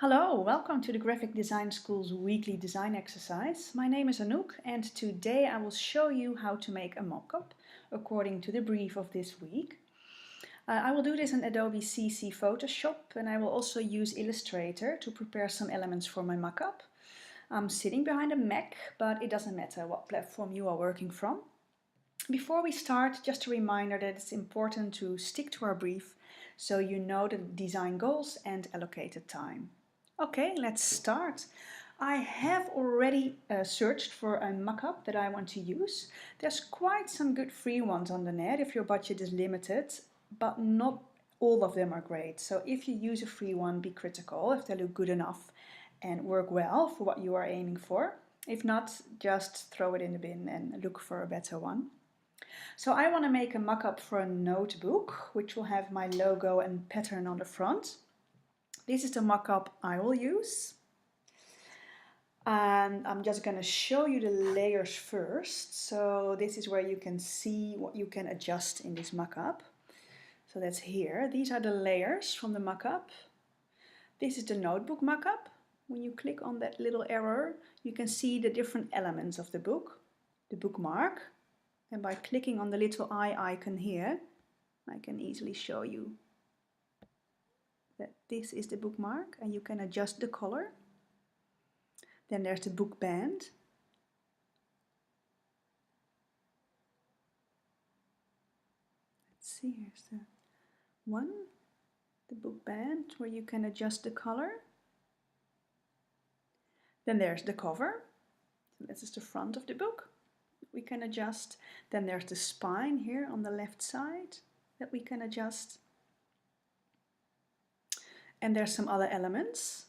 Hello, welcome to the Graphic Design School's weekly design exercise. My name is Anouk and today I will show you how to make a mock-up according to the brief of this week. I will do this in Adobe CC Photoshop and I will also use Illustrator to prepare some elements for my mock-up. I'm sitting behind a Mac, but it doesn't matter what platform you are working from. Before we start, just a reminder that it's important to stick to our brief so you know the design goals and allocated time. Okay, let's start. I have already searched for a mock-up that I want to use. There's quite some good free ones on the net if your budget is limited, but not all of them are great. So if you use a free one, be critical if they look good enough and work well for what you are aiming for. If not, just throw it in the bin and look for a better one. So I want to make a mock-up for a notebook, which will have my logo and pattern on the front. This is the mock-up I will use. And I'm just going to show you the layers first. So this is where you can see what you can adjust in this mock-up. So that's here. These are the layers from the mock-up. This is the notebook mock-up. When you click on that little arrow, you can see the different elements of the book. The bookmark. And by clicking on the little eye icon here, I can easily show you that this is the bookmark and you can adjust the color. Then there's the book band. Let's see, here's the one, the book band, where you can adjust the color. Then there's the cover. So this is the front of the book. We can adjust. Then there's the spine here on the left side that we can adjust. And there's some other elements.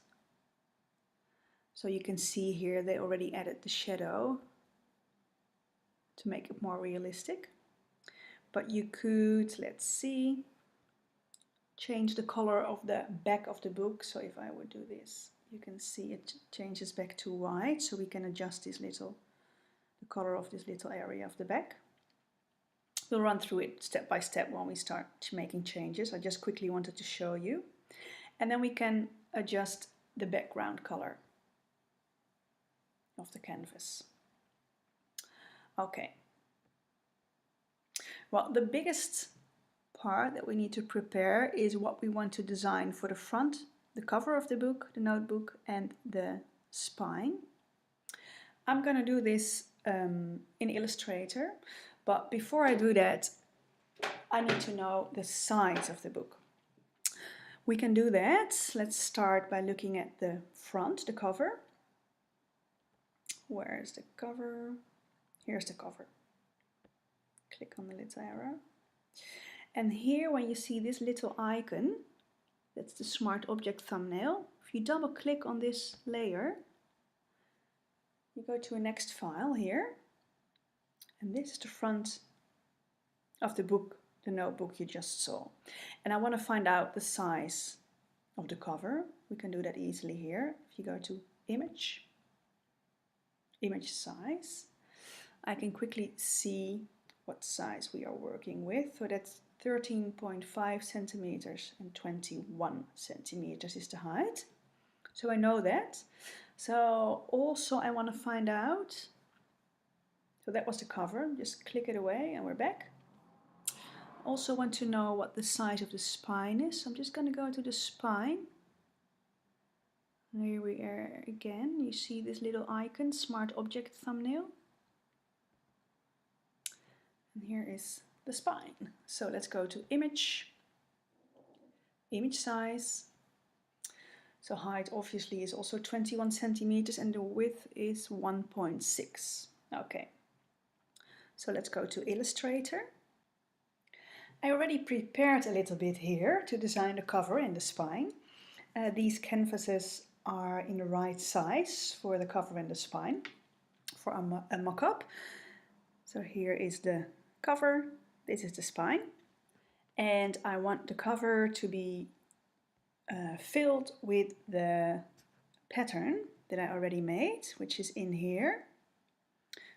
So you can see here they already added the shadow to make it more realistic. But you could, let's see, change the color of the back of the book. So if I would do this, you can see it changes back to white. So we can adjust this the color of this little area of the back. We'll run through it step by step when we start making changes. I just quickly wanted to show you. And then we can adjust the background color of the canvas. Okay. Well, the biggest part that we need to prepare is what we want to design for the front, the cover of the book, the notebook, and the spine. I'm going to do this in Illustrator, but before I do that, I need to know the size of the book. We can do that. Let's start by looking at the front, the cover. Where's the cover? Here's the cover. Click on the little arrow. And here, when you see this little icon, that's the Smart Object thumbnail. If you double click on this layer, you go to a next file here. And this is the front of the book, the notebook you just saw. And I want to find out the size of the cover. We can do that easily here. If you go to Image, Image Size, I can quickly see what size we are working with. So that's 13.5 centimeters and 21 centimeters is the height. So I know that. So also I want to find out, so that was the cover, just click it away and we're back. Also want to know what the size of the spine is. So I'm just going to go to the spine. Here we are again. You see this little icon, Smart Object thumbnail. And here is the spine. So let's go to Image, Image Size. So height obviously is also 21 centimeters and the width is 1.6. Okay. So let's go to Illustrator. I already prepared a little bit here to design the cover and the spine. These canvases are in the right size for the cover and the spine for a mock-up. So here is the cover, this is the spine. And I want the cover to be filled with the pattern that I already made, which is in here.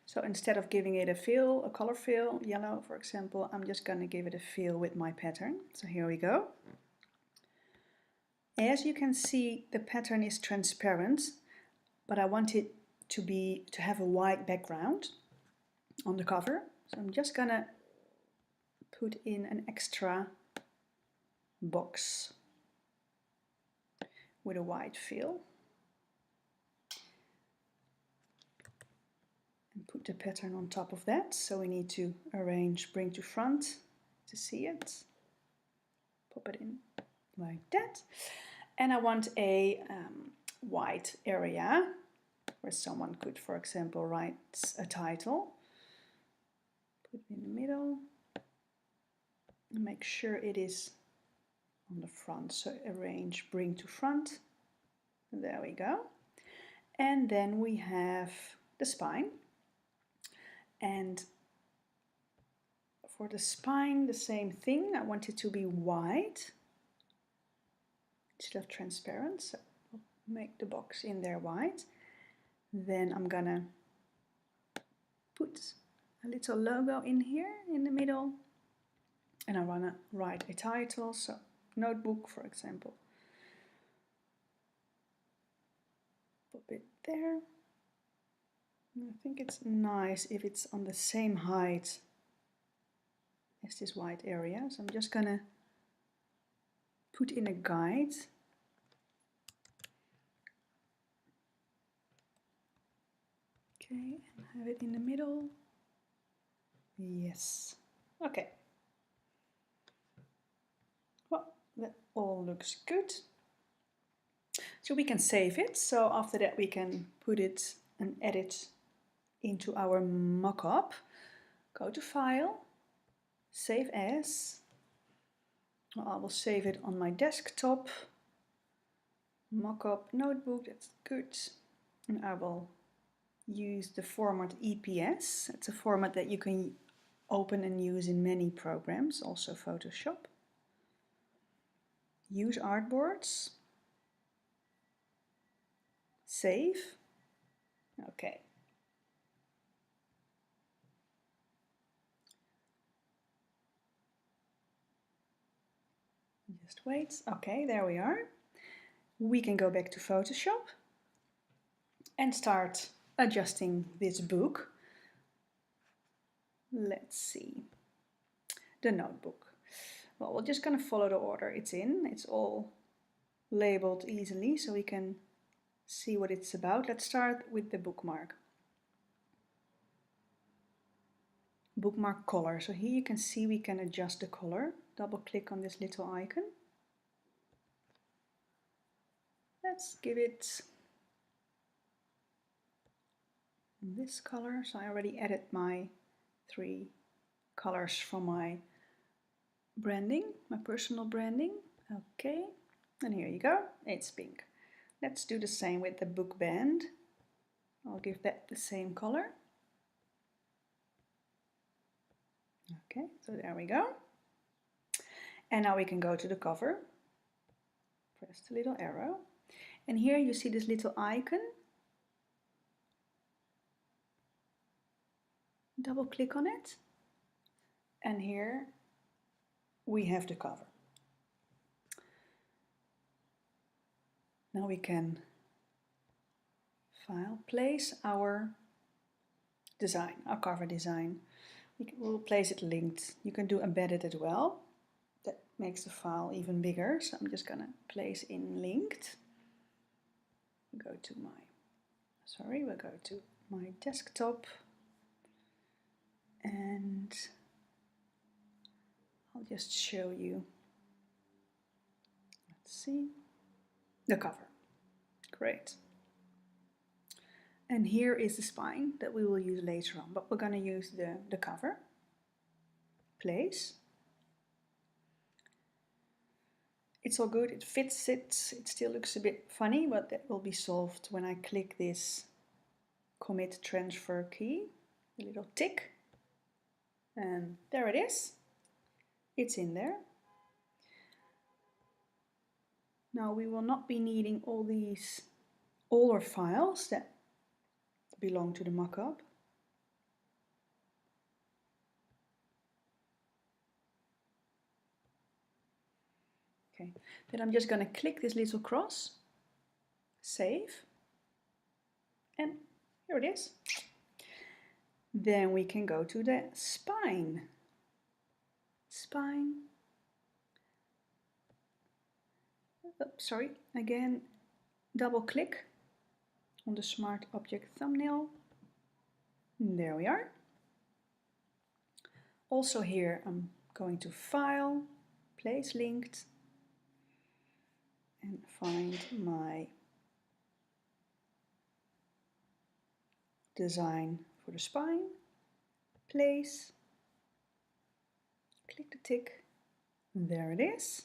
So instead of giving it a fill, a color fill, yellow for example, I'm just going to give it a fill with my pattern. So here we go. As you can see, the pattern is transparent, but I want it to have a white background on the cover. So I'm just gonna put in an extra box with a white fill and put the pattern on top of that. So we need to arrange bring to front to see it. Pop it in like that. And I want a white area where someone could, for example, write a title. Put it in the middle and make sure it is on the front. So arrange bring to front. There we go. And then we have the spine. And for the spine, the same thing. I want it to be white instead of transparent. So I'll make the box in there white. Then I'm gonna put a little logo in here in the middle. And I wanna write a title, so notebook, for example. Pop it there. I think it's nice if it's on the same height as this white area. So I'm just gonna put in a guide. Okay, and have it in the middle. Yes. Okay. Well, that all looks good. So we can save it. So after that we can put it and edit into our mockup. Go to File, Save As. Well, I will save it on my desktop. Mockup notebook, that's good. And I will use the format EPS. It's a format that you can open and use in many programs, also Photoshop. Use artboards. Save. Okay. Just wait. Okay, there we are. We can go back to Photoshop and start adjusting this book. Let's see. The notebook. Well, we're just going to follow the order it's in. It's all labeled easily so we can see what it's about. Let's start with the bookmark. Bookmark color. So here you can see we can adjust the color. Double click on this little icon. Let's give it this color. So I already added my 3 colors from my branding, my personal branding. Okay, and here you go, it's pink. Let's do the same with the book band. I'll give that the same color. Okay, so there we go. And now we can go to the cover. Press the little arrow. And here you see this little icon. Double click on it. And here we have the cover. Now we can file, place our design, our cover design. We'll place it linked. You can do embedded as well. That makes the file even bigger. So I'm just gonna place in linked. We'll go to my desktop. And I'll just show you, let's see, the cover. Great. And here is the spine that we will use later on, but we're going to use the cover. Place. It's all good, it fits it. It still looks a bit funny, but that will be solved when I click this commit transfer key, the little tick. And there it is. It's in there. Now we will not be needing all these older files that belong to the mockup. Okay, Then I'm just going to click this little cross, save, and here it is. Then we can go to the spine. Spine. Oh, sorry, again, double click on the Smart Object thumbnail. There we are. Also here I'm going to File, Place Linked, and find my design for the spine, place, click the tick, there it is.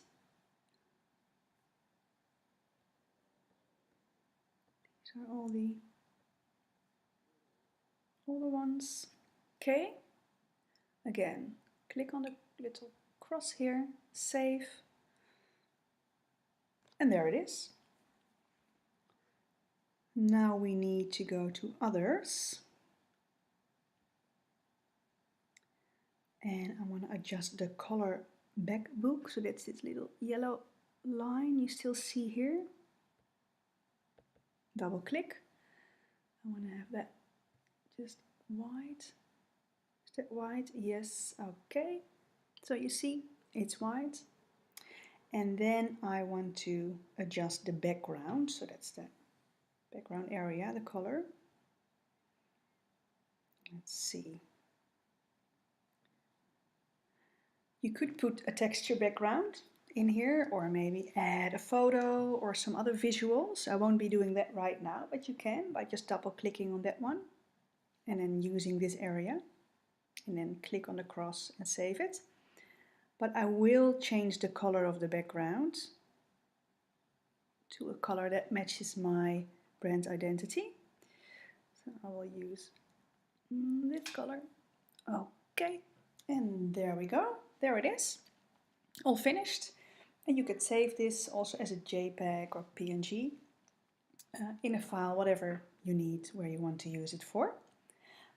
These are all the ones. Okay, again, click on the little cross here, save, and there it is. Now we need to go to others. And I want to adjust the color back book, so that's this little yellow line you still see here. Double click. I want to have that just white. Is that white? Yes, okay. So you see, it's white. And then I want to adjust the background, so that's the background area, the color. Let's see. You could put a texture background in here, or maybe add a photo or some other visuals. I won't be doing that right now, but you can by just double clicking on that one and then using this area, and then click on the cross and save it. But I will change the color of the background to a color that matches my brand identity. So I will use this color. Okay, and there we go. There it is, all finished. And you could save this also as a JPEG or PNG in a file, whatever you need, where you want to use it for.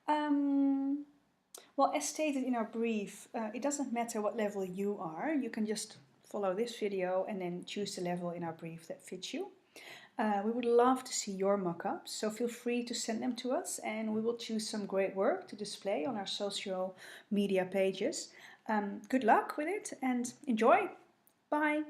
Well, as stated in our brief, it doesn't matter what level you are. You can just follow this video and then choose the level in our brief that fits you. We would love to see your mock-ups, so feel free to send them to us and we will choose some great work to display on our social media pages. Good luck with it and enjoy! Bye!